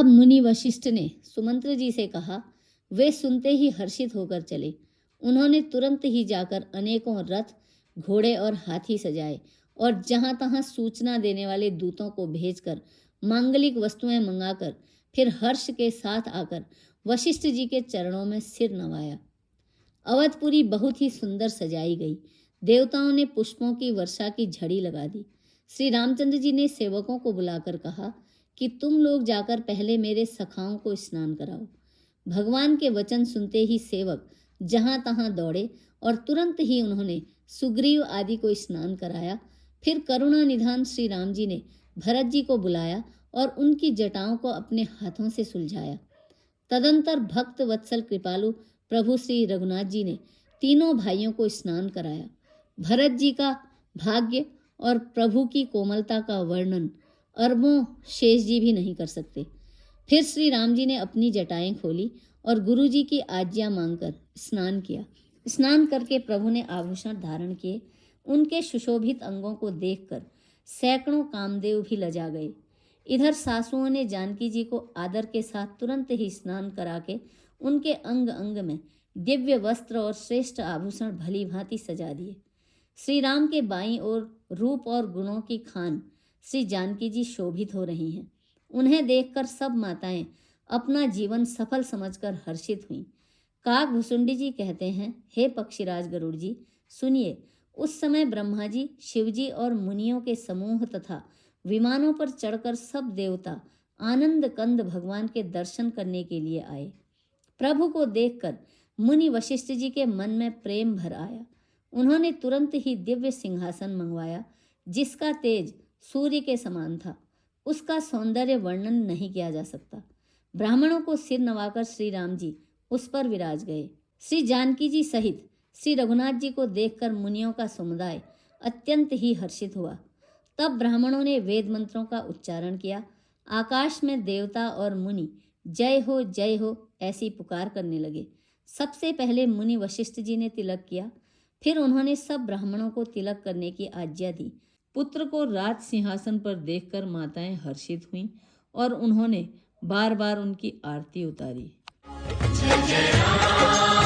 अब मुनि वशिष्ठ ने सुमंत्र जी से कहा। वे सुनते ही हर्षित होकर चले। उन्होंने तुरंत ही जाकर अनेकों रथ, घोड़े और हाथी सजाए और जहां तहां सूचना देने वाले दूतों को भेजकर मांगलिक वस्तुएं मंगाकर फिर हर्ष के साथ आकर वशिष्ठ जी के चरणों में सिर नवाया। अवधपुरी बहुत ही सुंदर सजाई गई। देवताओं ने पुष्पों की वर्षा की झड़ी लगा दी। श्री रामचंद्र जी ने सेवकों को बुलाकर कहा कि तुम लोग जाकर पहले मेरे सखाओं को स्नान कराओ। भगवान के वचन सुनते ही सेवक जहां तहां दौड़े और तुरंत ही उन्होंने सुग्रीव आदि को स्नान कराया। फिर करुणा निधान श्री राम जी ने भरत जी को बुलाया और उनकी जटाओं को अपने हाथों से सुलझाया। तदंतर भक्त वत्सल कृपालु प्रभु श्री रघुनाथ जी ने तीनों भाइयों को स्नान कराया। भरत जी का भाग्य और प्रभु की कोमलता का वर्णन अरबों शेष जी भी नहीं कर सकते। फिर श्री राम जी ने अपनी जटाएं खोली और गुरु जी की आज्ञा मांगकर स्नान किया। स्नान करके प्रभु ने आभूषण धारण किए। उनके सुशोभित अंगों को देखकर सैकड़ों कामदेव भी लजा गए। इधर सासुओं ने जानकी जी को आदर के साथ तुरंत ही स्नान करा के उनके अंग अंग में दिव्य वस्त्र और श्रेष्ठ आभूषण भली भांति सजा दिए। श्री राम के बाईं ओर रूप और गुणों की खान श्री जानकी जी शोभित हो रही हैं। उन्हें देखकर सब माताएं अपना जीवन सफल समझकर हर्षित हुईं। काकभुसुंडी जी कहते हैं, हे पक्षीराज गरुड़ जी, सुनिए, उस समय ब्रह्मा जी, शिव जी और मुनियों के समूह तथा विमानों पर चढ़कर सब देवता आनंद कंद भगवान के दर्शन करने के लिए आए। प्रभु को देखकर मुनि वशिष्ठ जी के मन में प्रेम भर आया। उन्होंने तुरंत ही दिव्य सिंहासन मंगवाया, जिसका तेज सूर्य के समान था। उसका सौंदर्य वर्णन नहीं किया जा सकता। ब्राह्मणों को सिर नवाकर श्री राम जी उस पर विराज गए। श्री जानकी जी सहित श्री रघुनाथ जी को देखकर मुनियों का समुदाय अत्यंत ही हर्षित हुआ। तब ब्राह्मणों ने वेद मंत्रों का उच्चारण किया। आकाश में देवता और मुनि जय हो ऐसी पुकार करने लगे। सबसे पहले मुनि वशिष्ठ जी ने तिलक किया। फिर उन्होंने सब ब्राह्मणों को तिलक करने की आज्ञा दी। पुत्र को राज सिंहासन पर देखकर माताएं हर्षित हुईं और उन्होंने बार बार उनकी आरती उतारी। जय जय राम।